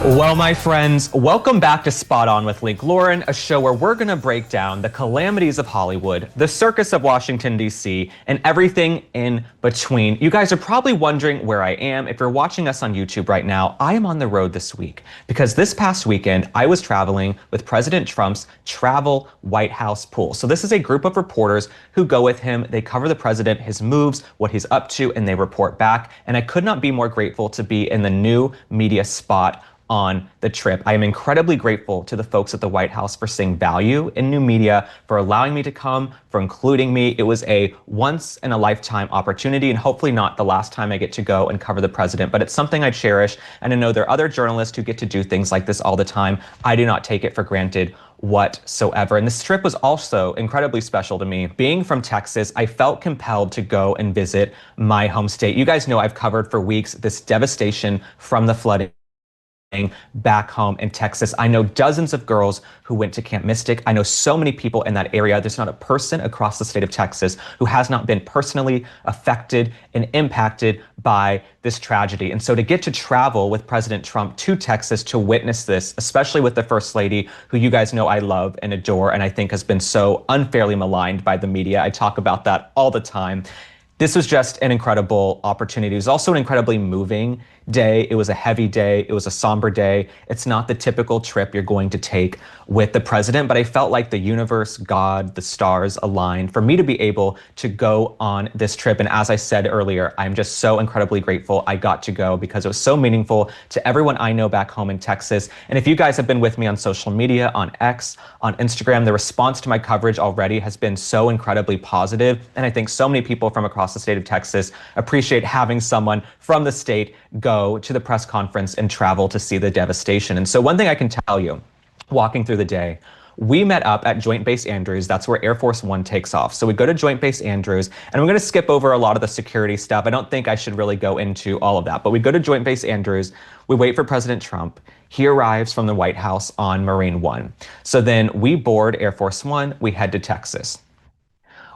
Well, my friends, welcome back to Spot On with Link Lauren, a show where we're going to break down the calamities of Hollywood, the circus of Washington, D.C., and everything in between. You guys are probably wondering where I am. If you're watching us on YouTube right now, I am on the road this week because this past weekend, I was traveling with President Trump's Travel White House pool. So this is a group of reporters who go with him. They cover the president, his moves, what he's up to, and they report back. And I could not be more grateful to be in the new media spot on the trip. I am incredibly grateful to the folks at the White House for seeing value in new media, for allowing me to come, for including me. It was a once in a lifetime opportunity and hopefully not the last time I get to go and cover the president, but it's something I cherish. And I know there are other journalists who get to do things like this all the time. I do not take it for granted whatsoever. And this trip was also incredibly special to me. Being from Texas, I felt compelled to go and visit my home state. You guys know I've covered for weeks this devastation from the flooding back home in Texas. I know dozens of girls who went to Camp Mystic. I know so many people in that area. There's not a person across the state of Texas who has not been personally affected and impacted by this tragedy. And so to get to travel with President Trump to Texas to witness this, especially with the First Lady, who you guys know I love and adore, and I think has been so unfairly maligned by the media. I talk about that all the time. This was just an incredible opportunity. It was also an incredibly moving day. It was a heavy day. It was a somber day. It's not the typical trip you're going to take with the president, but I felt like the universe, God, the stars aligned for me to be able to go on this trip. And as I said earlier, I'm just so incredibly grateful I got to go because it was so meaningful to everyone I know back home in Texas. And if you guys have been with me on social media, on X, on Instagram, the response to my coverage already has been so incredibly positive. And I think so many people from across the state of Texas appreciate having someone from the state go to the press conference and travel to see the devastation. And so one thing I can tell you, walking through the day, we met up at Joint Base Andrews. That's where Air Force One takes off. So we go to Joint Base Andrews, and I'm going to skip over a lot of the security stuff. I don't think I should really go into all of that, but we go to Joint Base Andrews. We wait for President Trump. He arrives from the White House on Marine One. So then we board Air Force One. We head to Texas.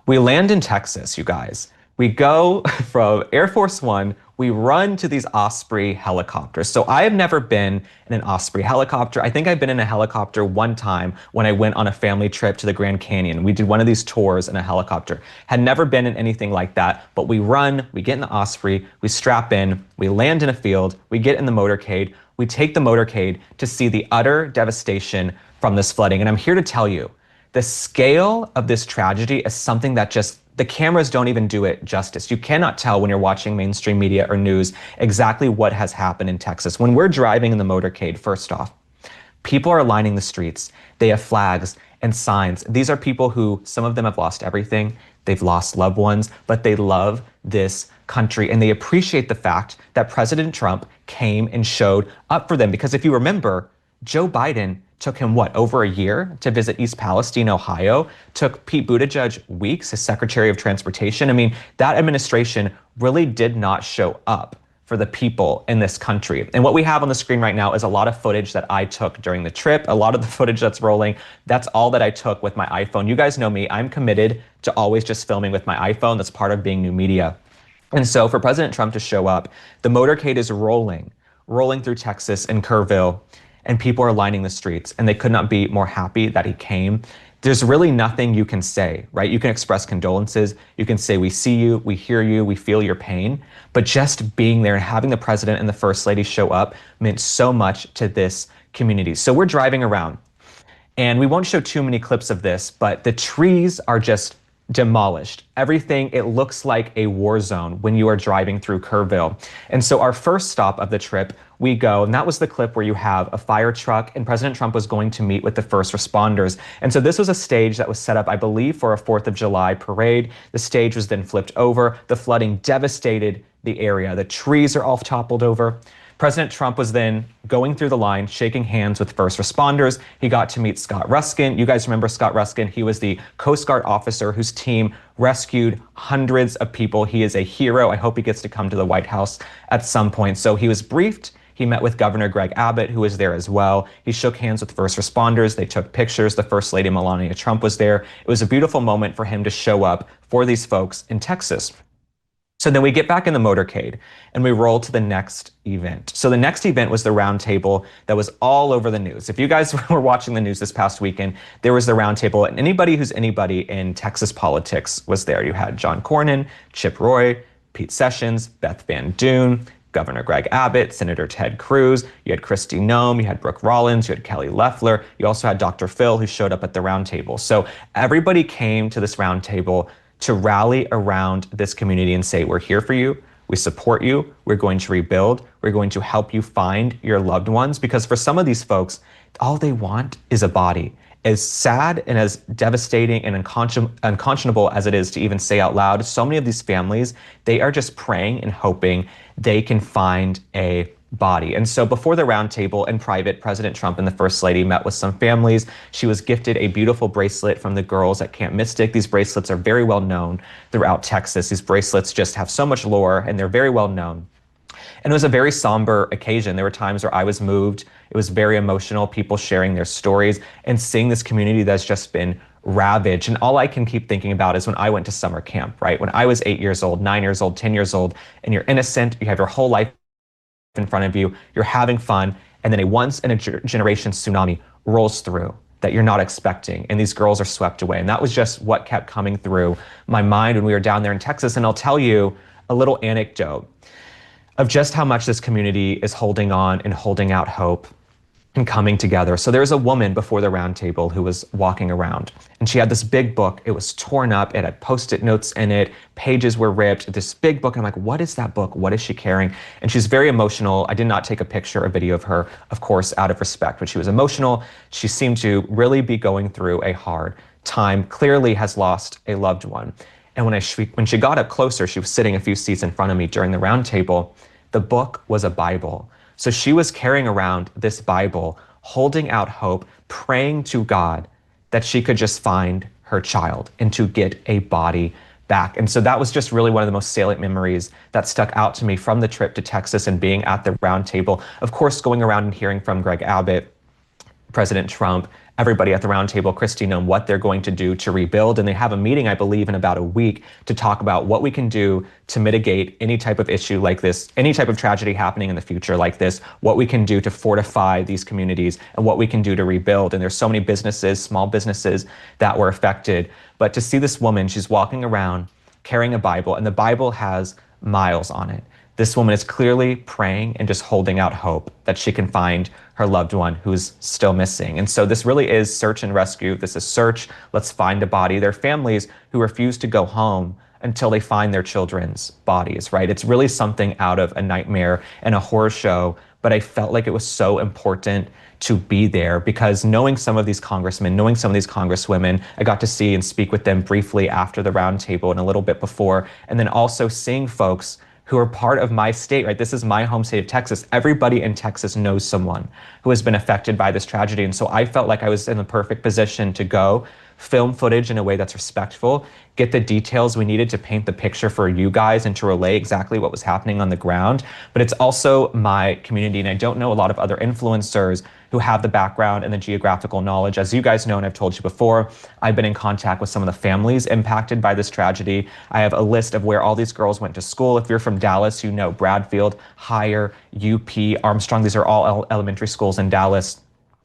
We land in Texas, you guys. We go from Air Force One, we run to these Osprey helicopters. So I have never been in an Osprey helicopter. I think I've been in a helicopter one time when I went on a family trip to the Grand Canyon. We did one of these tours in a helicopter. Had never been in anything like that, but we run, we get in the Osprey, we strap in, we land in a field, we get in the motorcade, we take the motorcade to see the utter devastation from this flooding. And I'm here to tell you, the scale of this tragedy is something that just the cameras don't even do it justice. You cannot tell when you're watching mainstream media or news exactly what has happened in Texas. When we're driving in the motorcade, first off, people are lining the streets. They have flags and signs. These are people who, some of them have lost everything. They've lost loved ones, but they love this country and they appreciate the fact that President Trump came and showed up for them. Because if you remember, Joe Biden took him, over a year to visit East Palestine, Ohio? Took Pete Buttigieg weeks, his Secretary of Transportation. I mean, that administration really did not show up for the people in this country. And what we have on the screen right now is a lot of footage that I took during the trip. A lot of the footage that's rolling, that's all that I took with my iPhone. You guys know me, I'm committed to always just filming with my iPhone. That's part of being new media. And so for President Trump to show up, the motorcade is rolling through Texas and Kerrville, and people are lining the streets, and they could not be more happy that he came. There's really nothing you can say, right? You can express condolences. You can say, we see you, we hear you, we feel your pain. But just being there and having the president and the first lady show up meant so much to this community. So we're driving around, and we won't show too many clips of this, but the trees are just demolished. Everything, it looks like a war zone when you are driving through Kerrville. And so our first stop of the trip, we go, and that was the clip where you have a fire truck and President Trump was going to meet with the first responders. And so this was a stage that was set up, I believe, for a 4th of July parade. The stage was then flipped over. The flooding devastated the area. The trees are all toppled over. President Trump was then going through the line, shaking hands with first responders. He got to meet Scott Ruskin. You guys remember Scott Ruskin? He was the Coast Guard officer whose team rescued hundreds of people. He is a hero. I hope he gets to come to the White House at some point. So he was briefed. He met with Governor Greg Abbott, who was there as well. He shook hands with first responders. They took pictures. The First Lady Melania Trump was there. It was a beautiful moment for him to show up for these folks in Texas. So then we get back in the motorcade and we roll to the next event. So the next event was the roundtable that was all over the news. If you guys were watching the news this past weekend, there was the roundtable, and anybody who's anybody in Texas politics was there. You had John Cornyn, Chip Roy, Pete Sessions, Beth Van Doon, Governor Greg Abbott, Senator Ted Cruz, you had Kristi Noem, you had Brooke Rollins, you had Kelly Loeffler, you also had Dr. Phil, who showed up at the roundtable. So everybody came to this roundtable to rally around this community and say, we're here for you, we support you, we're going to rebuild, we're going to help you find your loved ones. Because for some of these folks, all they want is a body. As sad and as devastating and unconscionable as it is to even say out loud, so many of these families, they are just praying and hoping they can find a body. And so before the roundtable in private, President Trump and the First Lady met with some families. She was gifted a beautiful bracelet from the girls at Camp Mystic. These bracelets are very well known throughout Texas. These bracelets just have so much lore and they're very well known. And it was a very somber occasion. There were times where I was moved. It was very emotional, people sharing their stories and seeing this community that's just been ravaged. And all I can keep thinking about is when I went to summer camp, right? When I was 8 years old, 9 years old, 10 years old, and you're innocent, you have your whole life in front of you, you're having fun, and then a once in a generation tsunami rolls through that you're not expecting, and these girls are swept away. And that was just what kept coming through my mind when we were down there in Texas. And I'll tell you a little anecdote of just how much this community is holding on and holding out hope and coming together. So there was a woman before the roundtable who was walking around, and she had this big book. It was torn up. It had Post-it notes in it. Pages were ripped. This big book. And I'm like, what is that book? What is she carrying? And she's very emotional. I did not take a picture or video of her, of course, out of respect, but she was emotional. She seemed to really be going through a hard time, clearly has lost a loved one. And when she got up closer, she was sitting a few seats in front of me during the roundtable. The book was a Bible. So she was carrying around this Bible, holding out hope, praying to God that she could just find her child and to get a body back. And so that was just really one of the most salient memories that stuck out to me from the trip to Texas and being at the roundtable. Of course, going around and hearing from Greg Abbott, President Trump, everybody at the roundtable, Kristi Noem, what they're going to do to rebuild. And they have a meeting, I believe, in about a week to talk about what we can do to mitigate any type of issue like this, any type of tragedy happening in the future like this, what we can do to fortify these communities and what we can do to rebuild. And there's so many businesses, small businesses that were affected. But to see this woman, she's walking around carrying a Bible, and the Bible has miles on it. This woman is clearly praying and just holding out hope that she can find her loved one who's still missing. And so this really is search and rescue. This is search, let's find a body. There are families who refuse to go home until they find their children's bodies, right? It's really something out of a nightmare and a horror show, but I felt like it was so important to be there because knowing some of these congressmen, knowing some of these congresswomen, I got to see and speak with them briefly after the roundtable and a little bit before, and then also seeing folks who are part of my state, right? This is my home state of Texas. Everybody in Texas knows someone who has been affected by this tragedy. And so I felt like I was in the perfect position to go film footage in a way that's respectful, get the details we needed to paint the picture for you guys and to relay exactly what was happening on the ground. But it's also my community, and I don't know a lot of other influencers who have the background and the geographical knowledge. As you guys know, and I've told you before, I've been in contact with some of the families impacted by this tragedy. I have a list of where all these girls went to school. If you're from Dallas, you know Bradfield, Higher, UP, Armstrong. These are all elementary schools in Dallas.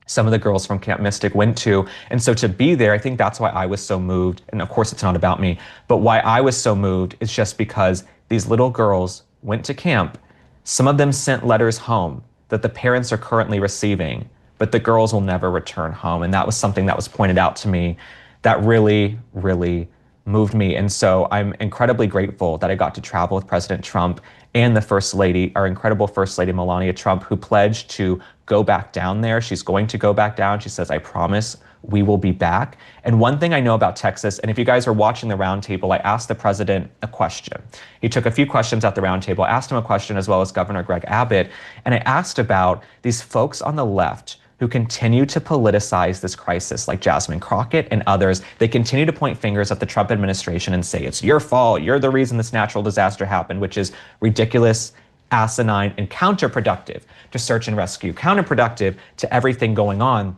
Some of the girls from Camp Mystic went to. And so to be there, I think that's why I was so moved. And of course, it's not about me, but why I was so moved is just because these little girls went to camp. Some of them sent letters home that the parents are currently receiving, but the girls will never return home. And that was something that was pointed out to me that really, really moved me. And so I'm incredibly grateful that I got to travel with President Trump and the First Lady, our incredible First Lady, Melania Trump, who pledged to go back down there. She's going to go back down. She says, I promise we will be back. And one thing I know about Texas, and if you guys are watching the roundtable, I asked the president a question. He took a few questions at the roundtable, asked him a question as well as Governor Greg Abbott. And I asked about these folks on the left who continue to politicize this crisis, like Jasmine Crockett and others. They continue to point fingers at the Trump administration and say, it's your fault, you're the reason this natural disaster happened, which is ridiculous, asinine, and counterproductive to search and rescue, counterproductive to everything going on.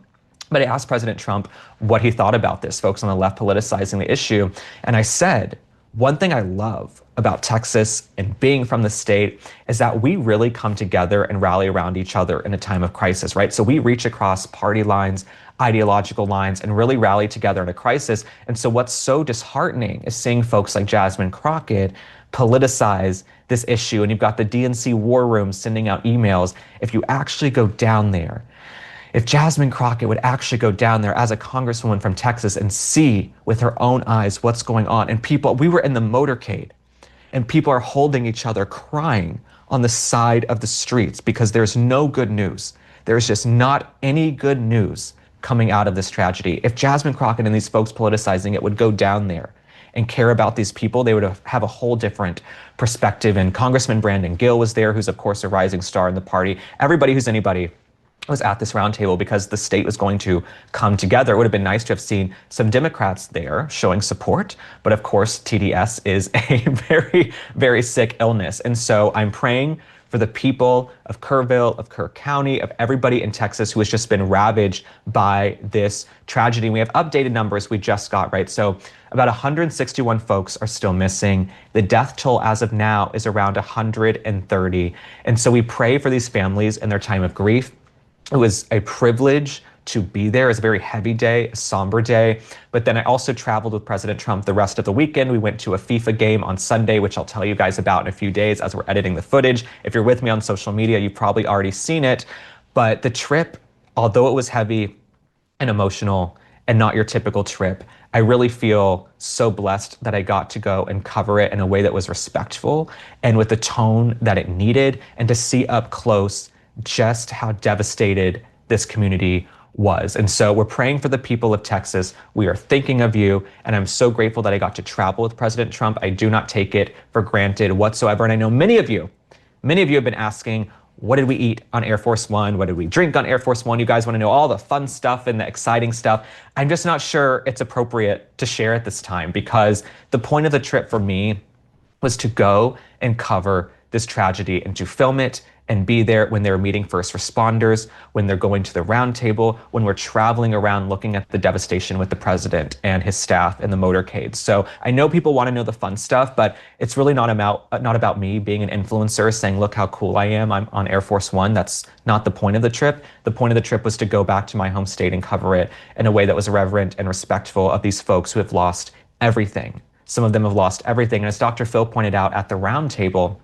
But I asked President Trump what he thought about this, folks on the left politicizing the issue. And I said, One thing I love about Texas and being from the state is that we really come together and rally around each other in a time of crisis, right? So we reach across party lines, ideological lines, and really rally together in a crisis. And so what's so disheartening is seeing folks like Jasmine Crockett politicize this issue. And you've got the DNC war room sending out emails. If you actually go down there, if Jasmine Crockett would actually go down there as a congresswoman from Texas and see with her own eyes what's going on, and people, we were in the motorcade and people are holding each other crying on the side of the streets because there's no good news. There's just not any good news coming out of this tragedy. If Jasmine Crockett and these folks politicizing it would go down there and care about these people, they would have a whole different perspective. And Congressman Brandon Gill was there, who's of course a rising star in the party. Everybody who's anybody was at this roundtable because the state was going to come together. It would have been nice to have seen some Democrats there showing support, but of course TDS is a very, very sick illness. And so I'm praying for the people of Kerrville, of Kerr County, of everybody in Texas who has just been ravaged by this tragedy. We have updated numbers we just got, right? So about 161 folks are still missing. The death toll as of now is around 130. And so we pray for these families in their time of grief. It was a privilege to be there. It was a very heavy day, a somber day. But then I also traveled with President Trump the rest of the weekend. We went to a FIFA game on Sunday, which I'll tell you guys about in a few days as we're editing the footage. If you're with me on social media, you've probably already seen it. But the trip, although it was heavy and emotional and not your typical trip, I really feel so blessed that I got to go and cover it in a way that was respectful and with the tone that it needed, and to see up close just how devastated this community was. And so we're praying for the people of Texas. We are thinking of you. And I'm so grateful that I got to travel with President Trump. I do not take it for granted whatsoever. And I know many of you have been asking, what did we eat on Air Force One? What did we drink on Air Force One? You guys want to know all the fun stuff and the exciting stuff. I'm just not sure it's appropriate to share at this time, because the point of the trip for me was to go and cover this tragedy and to film it and be there when they're meeting first responders, when they're going to the round table, when we're traveling around looking at the devastation with the president and his staff in the motorcade. So I know people want to know the fun stuff, but it's really not about me being an influencer saying, look how cool I am, I'm on Air Force One. That's not the point of the trip. The point of the trip was to go back to my home state and cover it in a way that was reverent and respectful of these folks who have lost everything. Some of them have lost everything. And as Dr. Phil pointed out at the round table,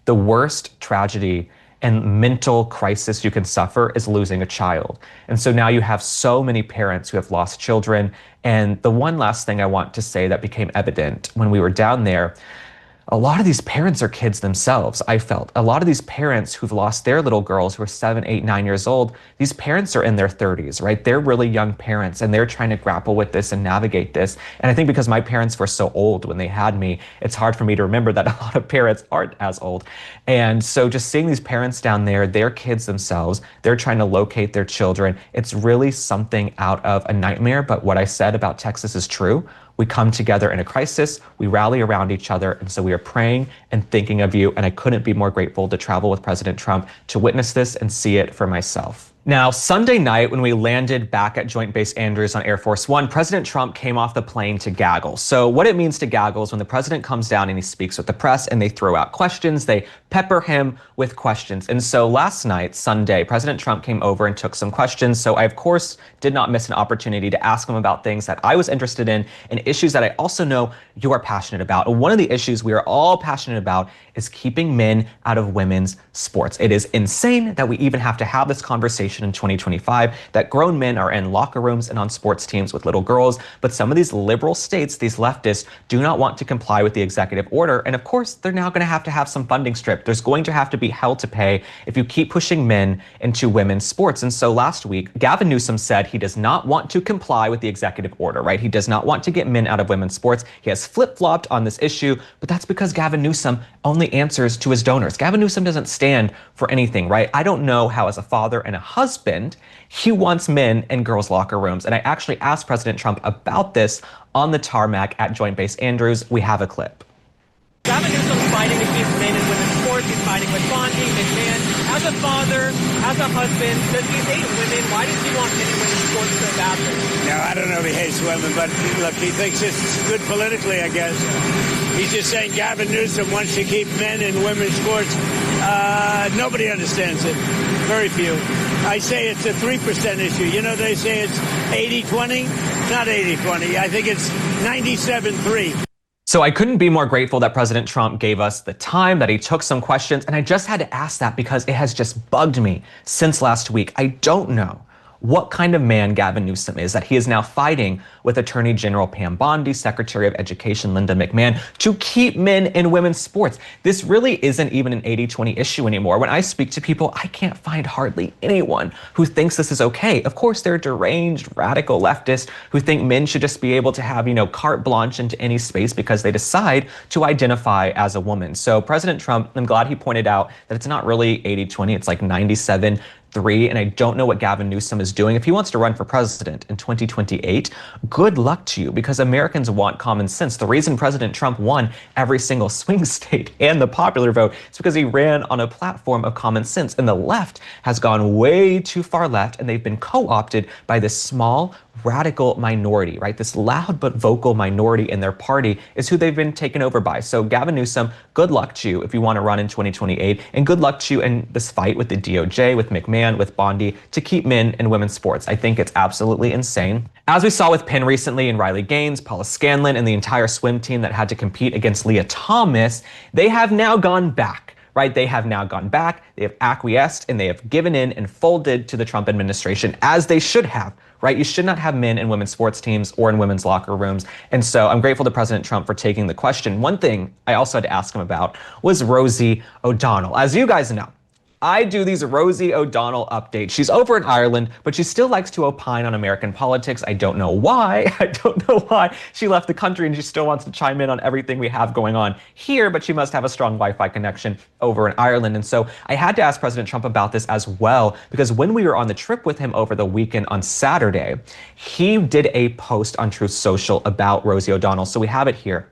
the worst tragedy and mental crisis you can suffer is losing a child. And so now you have so many parents who have lost children. And the one last thing I want to say that became evident when we were down there, a lot of these parents are kids themselves, I felt. A lot of these parents who've lost their little girls who are 7, 8, 9 years old, these parents are in their 30s, right? They're really young parents and they're trying to grapple with this and navigate this. And I think because my parents were so old when they had me, it's hard for me to remember that a lot of parents aren't as old. And so just seeing these parents down there, they're kids themselves, they're trying to locate their children. It's really something out of a nightmare. But what I said about Texas is true. We come together in a crisis, we rally around each other, and so we are praying and thinking of you, and I couldn't be more grateful to travel with President Trump to witness this and see it for myself. Now, Sunday night, when we landed back at Joint Base Andrews on Air Force One, President Trump came off the plane to gaggle. So what it means to gaggle is when the president comes down and he speaks with the press and they throw out questions, they pepper him with questions. And so last night, Sunday, President Trump came over and took some questions. So I, of course, did not miss an opportunity to ask him about things that I was interested in and issues that I also know you are passionate about. And one of the issues we are all passionate about is keeping men out of women's sports. It is insane that we even have to have this conversation in 2025, that grown men are in locker rooms and on sports teams with little girls. But some of these liberal states, these leftists, do not want to comply with the executive order. And of course, they're now going to have some funding strip. There's going to have to be hell to pay if you keep pushing men into women's sports. And so last week, Gavin Newsom said he does not want to comply with the executive order, right? He does not want to get men out of women's sports. He has flip-flopped on this issue, but that's because Gavin Newsom only answers to his donors. Gavin Newsom doesn't stand for anything, right? I don't know how, as a father and a husband, he wants men in girls' locker rooms. And I actually asked President Trump about this on the tarmac at Joint Base Andrews. We have a clip. Gavin Newsom's fighting to keep men in women's sports. He's fighting with Vance, McMahon. As a father, as a husband, does he hate women? Why does he want men and women's sports so badly? No, I don't know if he hates women, but look, he thinks it's good politically, I guess. He's just saying Gavin Newsom wants to keep men in women's sports. Nobody understands it. Very few. I say it's a 3% issue. You know, they say it's 80-20. It's not 80-20. I think it's 97-3. So I couldn't be more grateful that President Trump gave us the time, that he took some questions, and I just had to ask that because it has just bugged me since last week. I don't know what kind of man Gavin Newsom is, that he is now fighting with Attorney General Pam Bondi, Secretary of Education Linda McMahon, to keep men in women's sports. This really isn't even an 80-20 issue anymore. When I speak to people, I can't find hardly anyone who thinks this is okay. Of course, there are deranged, radical leftists who think men should just be able to have, carte blanche into any space because they decide to identify as a woman. So President Trump, I'm glad he pointed out that it's not really 80-20, it's like 97-3, and I don't know what Gavin Newsom is doing. If he wants to run for president in 2028, good luck to you, because Americans want common sense. The reason President Trump won every single swing state and the popular vote is because he ran on a platform of common sense, and the left has gone way too far left, and they've been co-opted by this small radical minority, right? This loud but vocal minority in their party is who they've been taken over by. So Gavin Newsom, good luck to you if you want to run in 2028, and good luck to you in this fight with the DOJ, with McMahon, with Bondi, to keep men in women's sports. I think it's absolutely insane. As we saw with Penn recently, and Riley Gaines, Paula Scanlon, and the entire swim team that had to compete against Leah Thomas, they have now gone back. Right? They have now gone back, they have acquiesced, and they have given in and folded to the Trump administration, as they should have, right? You should not have men in women's sports teams or in women's locker rooms. And so I'm grateful to President Trump for taking the question. One thing I also had to ask him about was Rosie O'Donnell. As you guys know, I do these Rosie O'Donnell updates. She's over in Ireland, but she still likes to opine on American politics. I don't know why. I don't know why she left the country, and she still wants to chime in on everything we have going on here, but she must have a strong Wi-Fi connection over in Ireland. And so I had to ask President Trump about this as well, because when we were on the trip with him over the weekend on Saturday, he did a post on Truth Social about Rosie O'Donnell. So we have it here.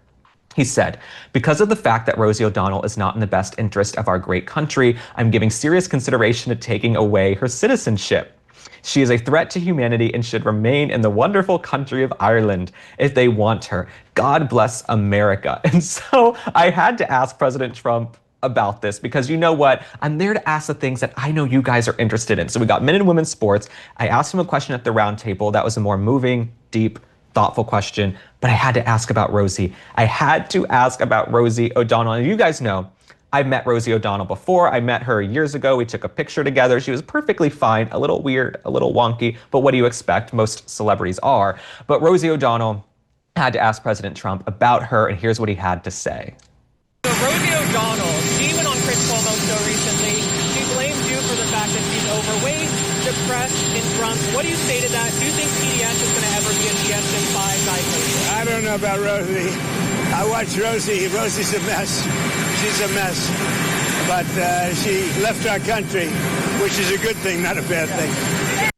He said, because of the fact that Rosie O'Donnell is not in the best interest of our great country, I'm giving serious consideration to taking away her citizenship. She is a threat to humanity and should remain in the wonderful country of Ireland if they want her. God bless America. And so I had to ask President Trump about this, because you know what? I'm there to ask the things that I know you guys are interested in. So we got men and women's sports. I asked him a question at the round table that was a more moving, deep, thoughtful question, but I had to ask about Rosie. I had to ask about Rosie O'Donnell. And you guys know, I've met Rosie O'Donnell before. I met her years ago. We took a picture together. She was perfectly fine, a little weird, a little wonky, but what do you expect? Most celebrities are. But Rosie O'Donnell had to ask President Trump about her, and here's what he had to say. So Rosie O'Donnell, she went on Chris Cuomo's show recently. She blamed you for the fact that she's overweight, depressed, and drunk. What do you say to that? Do you think PDS is going to ever be a DSM-5 diagnosis? I don't know about Rosie. I watch Rosie. Rosie's a mess. She's a mess. But she left our country, which is a good thing, not a bad thing.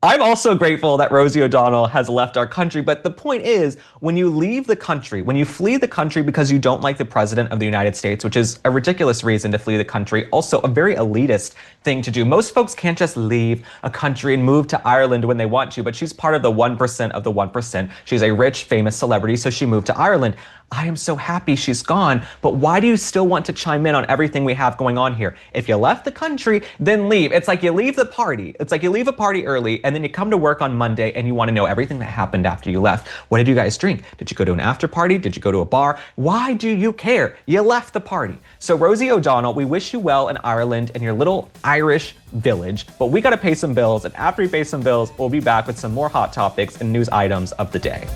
I'm also grateful that Rosie O'Donnell has left our country, but the point is, when you leave the country, when you flee the country because you don't like the president of the United States, which is a ridiculous reason to flee the country, also a very elitist thing to do. Most folks can't just leave a country and move to Ireland when they want to, but she's part of the 1% of the 1%. She's a rich, famous celebrity, so she moved to Ireland. I am so happy she's gone, but why do you still want to chime in on everything we have going on here? If you left the country, then leave. It's like you leave the party. It's like you leave a party early, and then you come to work on Monday, and you want to know everything that happened after you left. What did you guys drink? Did you go to an after party? Did you go to a bar? Why do you care? You left the party. So Rosie O'Donnell, we wish you well in Ireland and your little Irish village, but we got to pay some bills, and after we pay some bills, we'll be back with some more hot topics and news items of the day.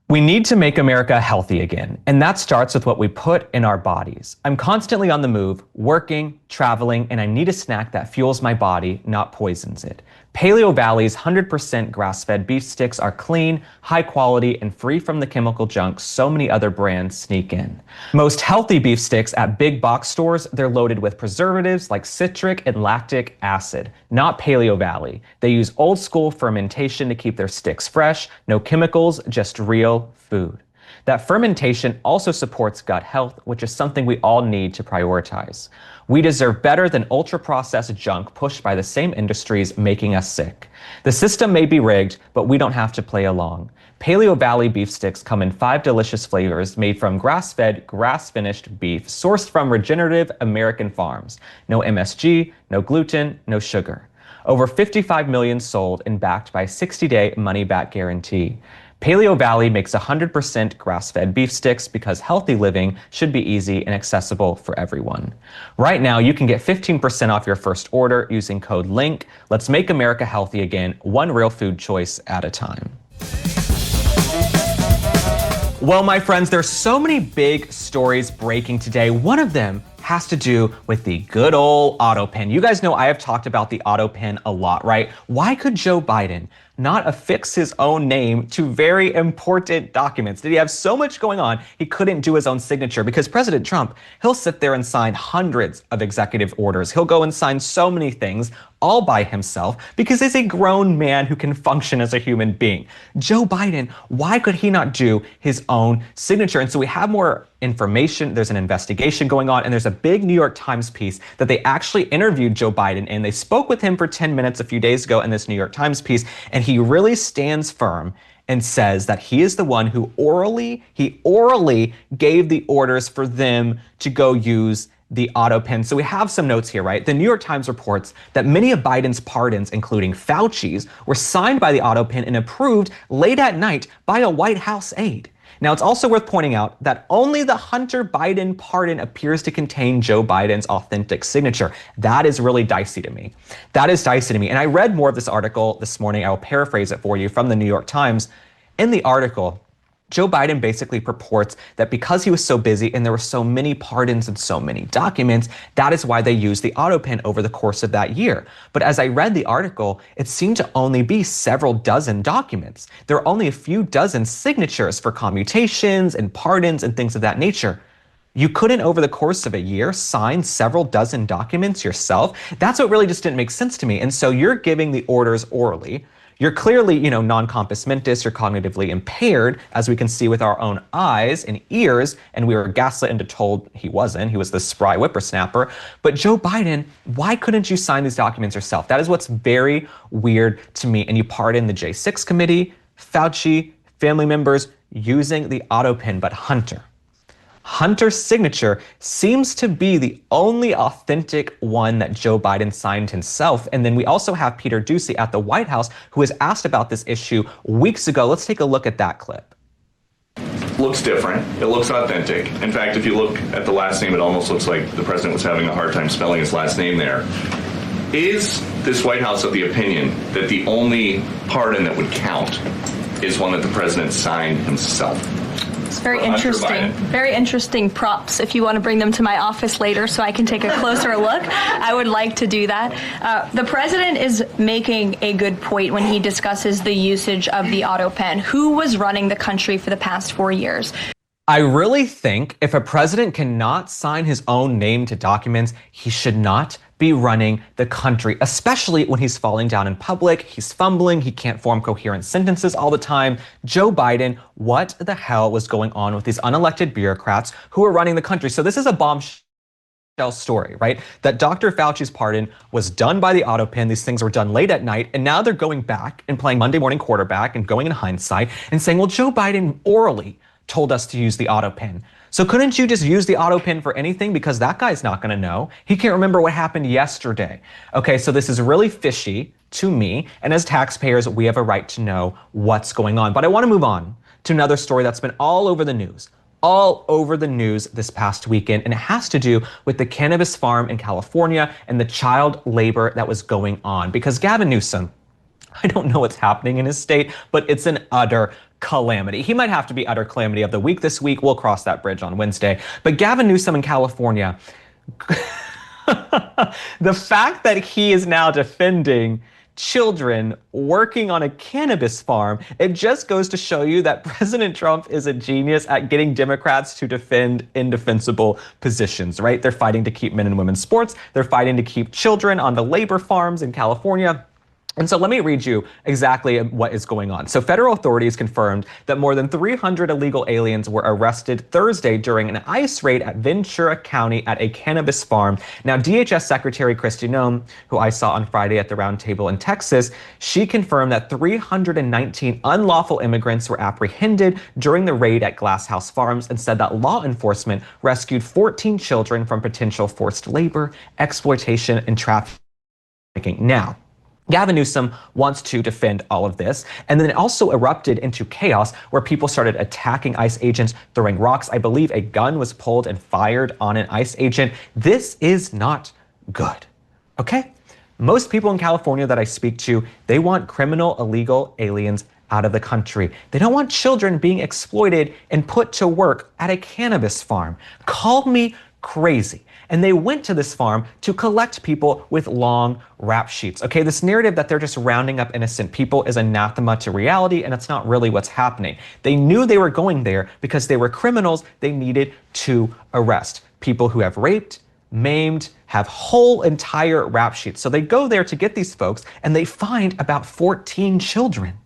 We need to make America healthy again, and that starts with what we put in our bodies. I'm constantly on the move, working, traveling, and I need a snack that fuels my body, not poisons it. Paleo Valley's 100% grass-fed beef sticks are clean, high quality, and free from the chemical junk so many other brands sneak in. Most healthy beef sticks at big box stores, they're loaded with preservatives like citric and lactic acid. Not Paleo Valley. They use old school fermentation to keep their sticks fresh, no chemicals, just real food. that fermentation also supports gut health, which is something we all need to prioritize. We deserve better than ultra-processed junk pushed by the same industries making us sick. The system may be rigged, but we don't have to play along. Paleo Valley beef sticks come in 5 delicious flavors made from grass-fed, grass-finished beef sourced from regenerative American farms. No MSG, no gluten, no sugar. Over 55 million sold and backed by a 60-day money-back guarantee. Paleo Valley makes 100% grass-fed beef sticks because healthy living should be easy and accessible for everyone. Right now, you can get 15% off your first order using code LINK. Let's make America healthy again, one real food choice at a time. Well, my friends, there's so many big stories breaking today. One of them has to do with the good old Autopen. You guys know I have talked about the Autopen a lot, right? Why could Joe Biden not affix his own name to very important documents? Did he have so much going on he couldn't do his own signature? Because President Trump, he'll sit there and sign hundreds of executive orders. He'll go and sign so many things all by himself because he's a grown man who can function as a human being. Joe Biden, why could he not do his own signature? And so we have more information. There's an investigation going on, and there's a big New York Times piece that they actually interviewed Joe Biden, and they spoke with him for 10 minutes a few days ago in this New York Times piece, and he really stands firm and says that he is the one who orally gave the orders for them to go use the Autopen. So we have some notes here, right? The New York Times reports that many of Biden's pardons, including Fauci's, were signed by the Autopen and approved late at night by a White House aide. Now, it's also worth pointing out that only the Hunter Biden pardon appears to contain Joe Biden's authentic signature. That is really dicey to me. That is dicey to me. And I read more of this article this morning. I will paraphrase it for you from the New York Times. In the article, Joe Biden basically purports that because he was so busy and there were so many pardons and so many documents, that is why they used the Autopen over the course of that year. But as I read the article, it seemed to only be several dozen documents. There are only a few dozen signatures for commutations and pardons and things of that nature. You couldn't, over the course of a year, sign several dozen documents yourself? That's what really just didn't make sense to me. And so you're giving the orders orally. You're clearly, non-compos mentis, you're cognitively impaired, as we can see with our own eyes and ears, and we were gaslit into told he wasn't. He was the spry whippersnapper. But Joe Biden, why couldn't you sign these documents yourself? That is what's very weird to me. And you pardon the J6 committee, Fauci, family members using the Autopen, but Hunter's signature seems to be the only authentic one that Joe Biden signed himself. And then we also have Peter Doocy at the White House, who was asked about this issue weeks ago. Let's take a look at that clip. Looks different. It looks authentic. In fact, if you look at the last name, it almost looks like the president was having a hard time spelling his last name there. Is this White House of the opinion that the only pardon that would count is one that the president signed himself? It's very interesting. Very interesting props. If you want to bring them to my office later so I can take a closer look, I would like to do that. The president is making a good point when he discusses the usage of the Autopen. Who was running the country for the past 4 years? I really think if a president cannot sign his own name to documents, he should not be running the country, especially when he's falling down in public, he's fumbling, he can't form coherent sentences all the time. Joe Biden, what the hell was going on with these unelected bureaucrats who are running the country? So this is a bombshell story, right? That Dr. Fauci's pardon was done by the Autopen. These things were done late at night, and now they're going back and playing Monday morning quarterback and going in hindsight and saying, well, Joe Biden orally told us to use the Autopen. So couldn't you just use the Autopen for anything? Because that guy's not going to know. He can't remember what happened yesterday. Okay, so this is really fishy to me. And as taxpayers, we have a right to know what's going on. But I want to move on to another story that's been all over the news this past weekend. And it has to do with the cannabis farm in California and the child labor that was going on. Because Gavin Newsom, I don't know what's happening in his state, but it's an utter calamity. He might have to be utter calamity of the week this week. We'll cross that bridge on Wednesday. But Gavin Newsom in California, the fact that he is now defending children working on a cannabis farm, it just goes to show you that President Trump is a genius at getting Democrats to defend indefensible positions, right? They're fighting to keep men and women's sports. They're fighting to keep children on the labor farms in California. And so let me read you exactly what is going on. So federal authorities confirmed that more than 300 illegal aliens were arrested Thursday during an ICE raid at Ventura County at a cannabis farm. Now, DHS Secretary Kristi Noem, who I saw on Friday at the roundtable in Texas, she confirmed that 319 unlawful immigrants were apprehended during the raid at Glass House Farms and said that law enforcement rescued 14 children from potential forced labor, exploitation, and trafficking. Now, Gavin Newsom wants to defend all of this, and then it also erupted into chaos where people started attacking ICE agents, throwing rocks. I believe a gun was pulled and fired on an ICE agent. This is not good, okay? Most people in California that I speak to, they want criminal illegal aliens out of the country. They don't want children being exploited and put to work at a cannabis farm. Call me crazy. And they went to this farm to collect people with long rap sheets. Okay, this narrative that they're just rounding up innocent people is anathema to reality, and it's not really what's happening. They knew they were going there because they were criminals they needed to arrest. People who have raped, maimed, have whole entire rap sheets. So they go there to get these folks, and they find about 14 children.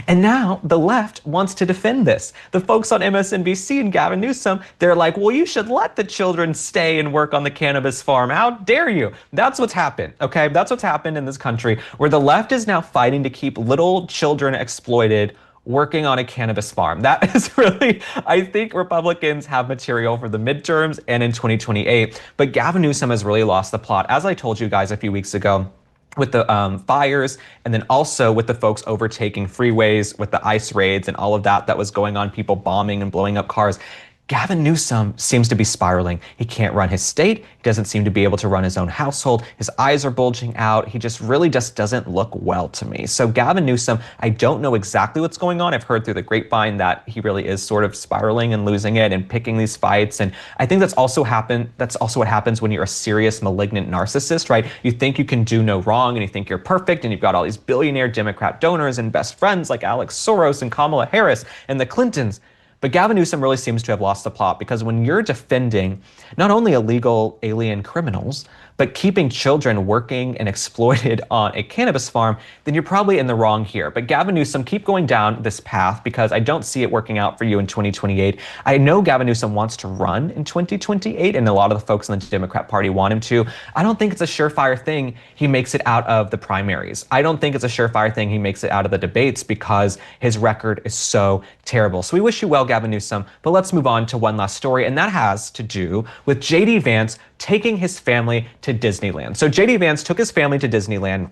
And now the left wants to defend this. The folks on MSNBC and Gavin Newsom, they're like, well, you should let the children stay and work on the cannabis farm. How dare you? That's what's happened, okay? That's what's happened in this country, where the left is now fighting to keep little children exploited working on a cannabis farm. That is really, I think Republicans have material for the midterms and in 2028. But Gavin Newsom has really lost the plot. As I told you guys a few weeks ago, with the fires, and then also with the folks overtaking freeways, with the ICE raids and all of that was going on, people bombing and blowing up cars. Gavin Newsom seems to be spiraling. He can't run his state. He doesn't seem to be able to run his own household. His eyes are bulging out. He just really just doesn't look well to me. So Gavin Newsom, I don't know exactly what's going on. I've heard through the grapevine that he really is sort of spiraling and losing it and picking these fights. And I think that's also what happens when you're a serious malignant narcissist, right? You think you can do no wrong and you think you're perfect, and you've got all these billionaire Democrat donors and best friends like Alex Soros and Kamala Harris and the Clintons. But Gavin Newsom really seems to have lost the plot, because when you're defending not only illegal alien criminals, but keeping children working and exploited on a cannabis farm, then you're probably in the wrong here. But Gavin Newsom, keep going down this path, because I don't see it working out for you in 2028. I know Gavin Newsom wants to run in 2028, and a lot of the folks in the Democrat Party want him to. I don't think it's a surefire thing he makes it out of the primaries. I don't think it's a surefire thing he makes it out of the debates, because his record is so terrible. So we wish you well, Gavin Newsom, but let's move on to one last story, and that has to do with J.D. Vance taking his family to Disneyland. So J.D. Vance took his family to Disneyland.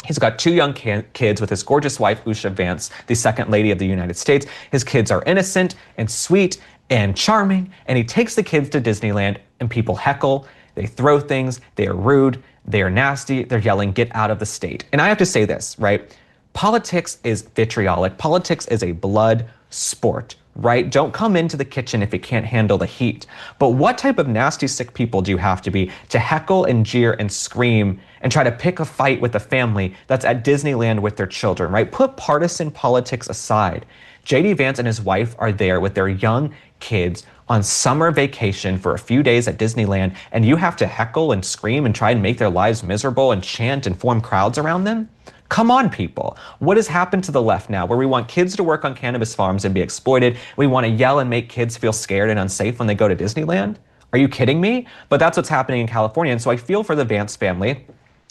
He's got two young kids with his gorgeous wife, Usha Vance, the second lady of the United States. His kids are innocent and sweet and charming, and he takes the kids to Disneyland, and people heckle, they throw things, they are rude, they are nasty, they're yelling, get out of the state. And I have to say this, right? Politics is vitriolic. Politics is a blood sport, right? Don't come into the kitchen if you can't handle the heat. But what type of nasty, sick people do you have to be to heckle and jeer and scream and try to pick a fight with a family that's at Disneyland with their children, right? Put partisan politics aside. J.D. Vance and his wife are there with their young kids on summer vacation for a few days at Disneyland, and you have to heckle and scream and try and make their lives miserable and chant and form crowds around them? Come on, people. What has happened to the left now, where we want kids to work on cannabis farms and be exploited? We want to yell and make kids feel scared and unsafe when they go to Disneyland? Are you kidding me? But that's what's happening in California. And so I feel for the Vance family.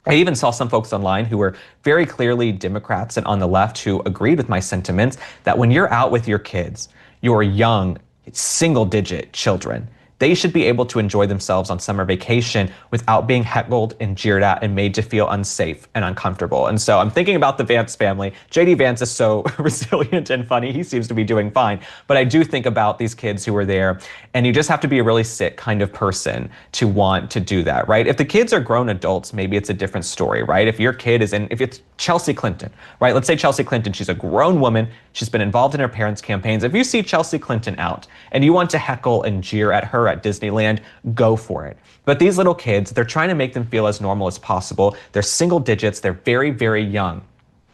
I even saw some folks online who were very clearly Democrats and on the left who agreed with my sentiments that when you're out with your kids, your young, single-digit children, they should be able to enjoy themselves on summer vacation without being heckled and jeered at and made to feel unsafe and uncomfortable. And so I'm thinking about the Vance family. J.D. Vance is so resilient and funny. He seems to be doing fine. But I do think about these kids who are there, and you just have to be a really sick kind of person to want to do that, right? If the kids are grown adults, maybe it's a different story, right? If your kid is if it's Chelsea Clinton, right? Let's say Chelsea Clinton, she's a grown woman. She's been involved in her parents' campaigns. If you see Chelsea Clinton out and you want to heckle and jeer at her at Disneyland, go for it. But these little kids, they're trying to make them feel as normal as possible. They're single digits. They're very, very young.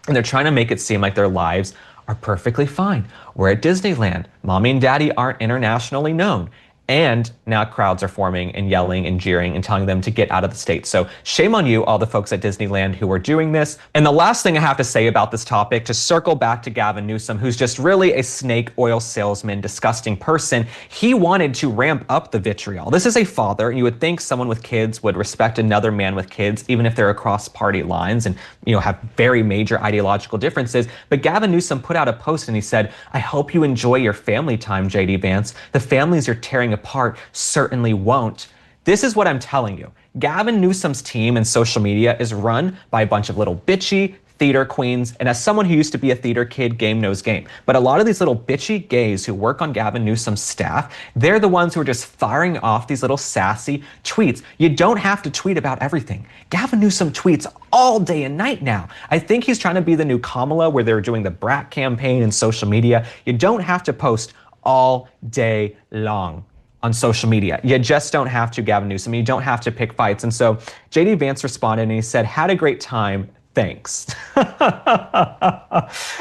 And they're trying to make it seem like their lives are perfectly fine. We're at Disneyland. Mommy and daddy aren't internationally known. And now crowds are forming and yelling and jeering and telling them to get out of the state. So shame on you, all the folks at Disneyland who are doing this. And the last thing I have to say about this topic, to circle back to Gavin Newsom, who's just really a snake oil salesman, disgusting person. He wanted to ramp up the vitriol. This is a father. You would think someone with kids would respect another man with kids, even if they're across party lines and, have very major ideological differences. But Gavin Newsom put out a post and he said, "I hope you enjoy your family time, JD Vance. The families you're tearing apart certainly won't." This is what I'm telling you. Gavin Newsom's team and social media is run by a bunch of little bitchy theater queens. And as someone who used to be a theater kid, game knows game. But a lot of these little bitchy gays who work on Gavin Newsom's staff, they're the ones who are just firing off these little sassy tweets. You don't have to tweet about everything. Gavin Newsom tweets all day and night now. I think he's trying to be the new Kamala, where they're doing the brat campaign in social media. You don't have to post all day long on social media. You just don't have to, Gavin Newsom. You don't have to pick fights. And so JD Vance responded and he said, "Had a great time. Thanks."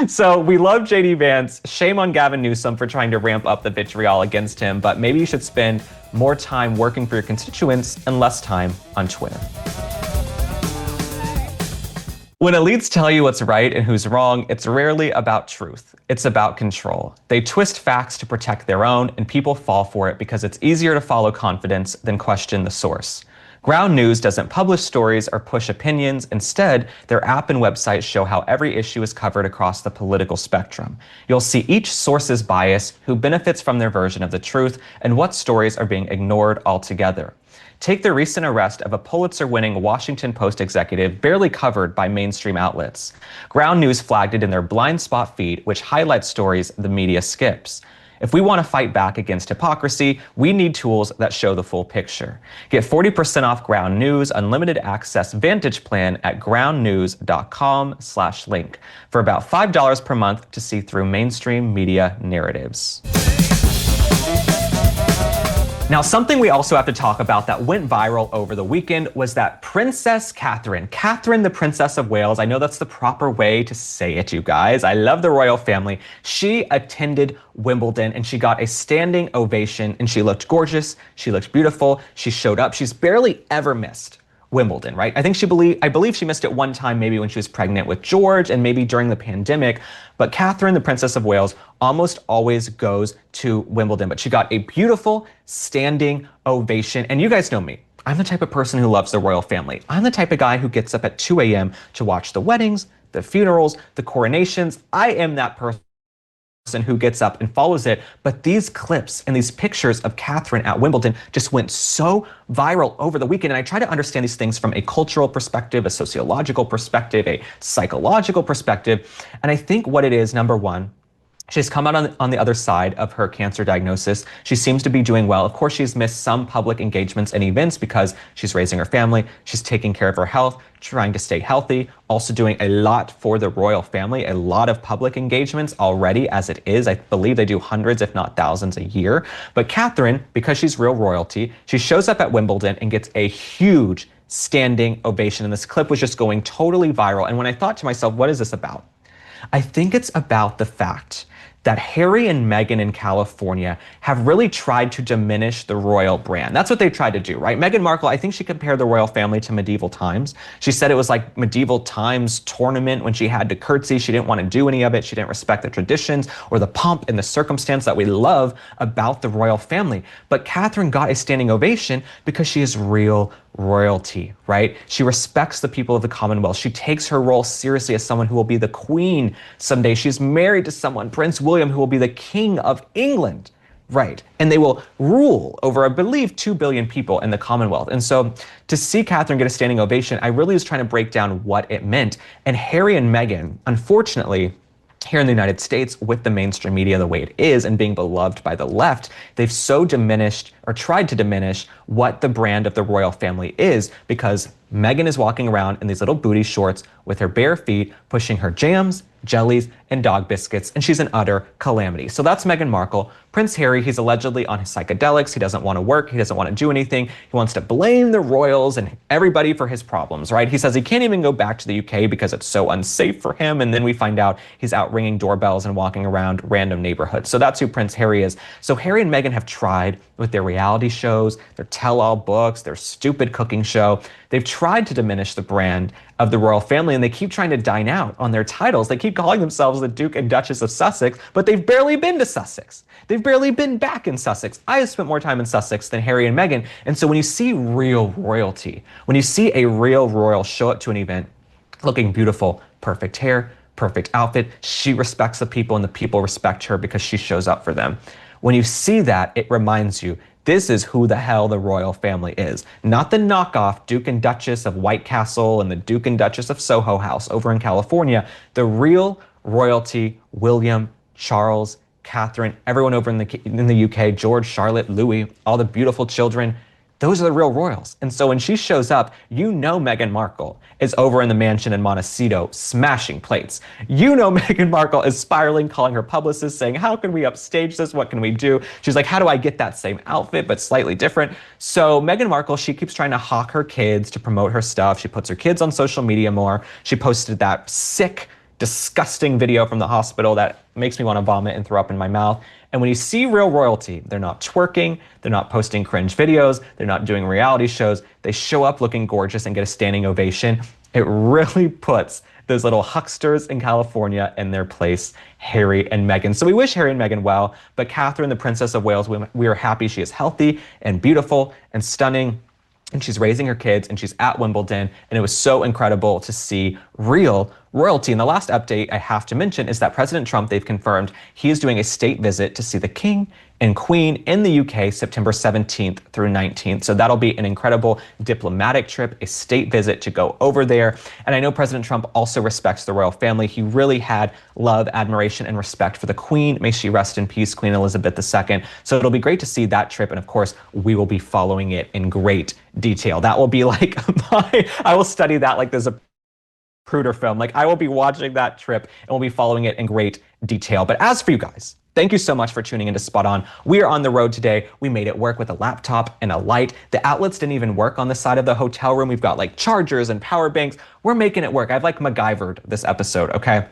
So we love JD Vance. Shame on Gavin Newsom for trying to ramp up the vitriol against him, but maybe you should spend more time working for your constituents and less time on Twitter. When elites tell you what's right and who's wrong, it's rarely about truth. It's about control. They twist facts to protect their own, and people fall for it because it's easier to follow confidence than question the source. Ground News doesn't publish stories or push opinions. Instead, their app and website show how every issue is covered across the political spectrum. You'll see each source's bias, who benefits from their version of the truth, and what stories are being ignored altogether. Take the recent arrest of a Pulitzer-winning Washington Post executive barely covered by mainstream outlets. Ground News flagged it in their blind spot feed, which highlights stories the media skips. If we want to fight back against hypocrisy, we need tools that show the full picture. Get 40% off Ground News Unlimited Access Vantage Plan at groundnews.com/link for about $5 per month to see through mainstream media narratives. Now, something we also have to talk about that went viral over the weekend was that Princess Catherine, the Princess of Wales, I know that's the proper way to say it, you guys. I love the royal family. She attended Wimbledon and she got a standing ovation and she looked gorgeous. She looked beautiful. She showed up. She's barely ever missed Wimbledon, right? I believe she missed it one time, maybe when she was pregnant with George and maybe during the pandemic. But Catherine, the Princess of Wales, almost always goes to Wimbledon. But she got a beautiful standing ovation. And you guys know me. I'm the type of person who loves the royal family. I'm the type of guy who gets up at 2 a.m. to watch the weddings, the funerals, the coronations. I am that person who gets up and follows it. But these clips and these pictures of Catherine at Wimbledon just went so viral over the weekend. And I try to understand these things from a cultural perspective, a sociological perspective, a psychological perspective. And I think what it is, number one, she's come out on the other side of her cancer diagnosis. She seems to be doing well. Of course, she's missed some public engagements and events because she's raising her family. She's taking care of her health, trying to stay healthy, also doing a lot for the royal family, a lot of public engagements already as it is. I believe they do hundreds, if not thousands a year. But Catherine, because she's real royalty, she shows up at Wimbledon and gets a huge standing ovation. And this clip was just going totally viral. And when I thought to myself, what is this about? I think it's about the fact that Harry and Meghan in California have really tried to diminish the royal brand. That's what they tried to do, right? Meghan Markle, I think she compared the royal family to medieval times. She said it was like medieval times tournament when she had to curtsy. She didn't want to do any of it. She didn't respect the traditions or the pomp and the circumstance that we love about the royal family. But Catherine got a standing ovation because she is real royalty, right? She respects the people of the Commonwealth. She takes her role seriously as someone who will be the queen someday. She's married to someone, Prince William, who will be the king of England, right? And they will rule over, I believe, 2 billion people in the Commonwealth. And so to see Catherine get a standing ovation, I really was trying to break down what it meant. And Harry and Meghan, unfortunately, here in the United States, with the mainstream media the way it is and being beloved by the left, they've so diminished or tried to diminish what the brand of the royal family is, because Meghan is walking around in these little booty shorts with her bare feet, pushing her jams, jellies, and dog biscuits, and she's an utter calamity. So that's Meghan Markle. Prince Harry, he's allegedly on his psychedelics. He doesn't want to work. He doesn't want to do anything. He wants to blame the royals and everybody for his problems, right? He says he can't even go back to the UK because it's so unsafe for him. And then we find out he's out ringing doorbells and walking around random neighborhoods. So that's who Prince Harry is. So Harry and Meghan have tried with their reality shows, their tell-all books, their stupid cooking show. They've tried to diminish the brand of the royal family, and they keep trying to dine out on their titles. They keep calling themselves the Duke and Duchess of Sussex, but they've barely been to Sussex. They've barely been back in Sussex. I have spent more time in Sussex than Harry and Meghan. And so when you see real royalty, when you see a real royal show up to an event looking beautiful, perfect hair, perfect outfit, she respects the people and the people respect her because she shows up for them. When you see that, it reminds you, this is who the hell the royal family is. Not the knockoff Duke and Duchess of White Castle and the Duke and Duchess of Soho House over in California. The real royalty, William, Charles, Catherine, everyone over in the UK, George, Charlotte, Louis, all the beautiful children, those are the real royals. And so when she shows up, you know Meghan Markle is over in the mansion in Montecito smashing plates. You know Meghan Markle is spiraling, calling her publicist, saying, how can we upstage this? What can we do? She's like, how do I get that same outfit, but slightly different? So Meghan Markle, she keeps trying to hawk her kids to promote her stuff. She puts her kids on social media more. She posted that sick, disgusting video from the hospital that makes me want to vomit and throw up in my mouth. And when you see real royalty, they're not twerking, they're not posting cringe videos, they're not doing reality shows. They show up looking gorgeous and get a standing ovation. It really puts those little hucksters in California in their place, Harry and Meghan. So we wish Harry and Meghan well, but Catherine, the Princess of Wales, we are happy she is healthy and beautiful and stunning. And she's raising her kids and she's at Wimbledon. And it was so incredible to see real royalty. And the last update I have to mention is that President Trump, they've confirmed he is doing a state visit to see the King and Queen in the UK September 17th through 19th. So that'll be an incredible diplomatic trip, a state visit to go over there. And I know President Trump also respects the royal family. He really had love, admiration, and respect for the Queen. May she rest in peace, Queen Elizabeth II. So it'll be great to see that trip. And of course, we will be following it in great detail. That will be like I will study that like there's a Zapruder film. Like I will be watching that trip and we'll be following it in great detail. But as for you guys, thank you so much for tuning into Spot On. We are on the road today. We made it work with a laptop and a light. The outlets didn't even work on the side of the hotel room. We've got like chargers and power banks. We're making it work. I've like MacGyvered this episode, okay?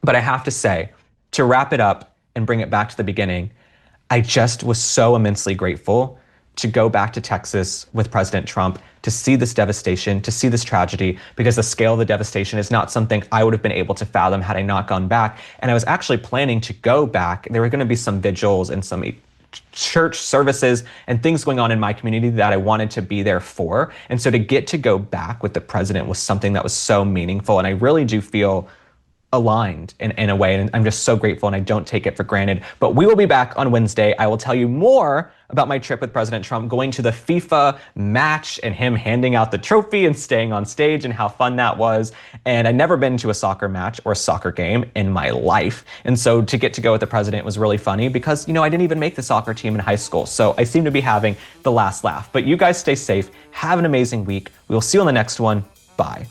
But I have to say, to wrap it up and bring it back to the beginning, I just was so immensely grateful to go back to Texas with President Trump, to see this devastation, to see this tragedy, because the scale of the devastation is not something I would have been able to fathom had I not gone back. And I was actually planning to go back. There were going to be some vigils and some church services and things going on in my community that I wanted to be there for. And so to get to go back with the president was something that was so meaningful. And I really do feel aligned in a way. And I'm just so grateful and I don't take it for granted. But we will be back on Wednesday. I will tell you more about my trip with President Trump, going to the FIFA match and him handing out the trophy and staying on stage and how fun that was. And I'd never been to a soccer match or a soccer game in my life. And so to get to go with the president was really funny because, you know, I didn't even make the soccer team in high school. So I seem to be having the last laugh. But you guys stay safe. Have an amazing week. We will see you on the next one. Bye.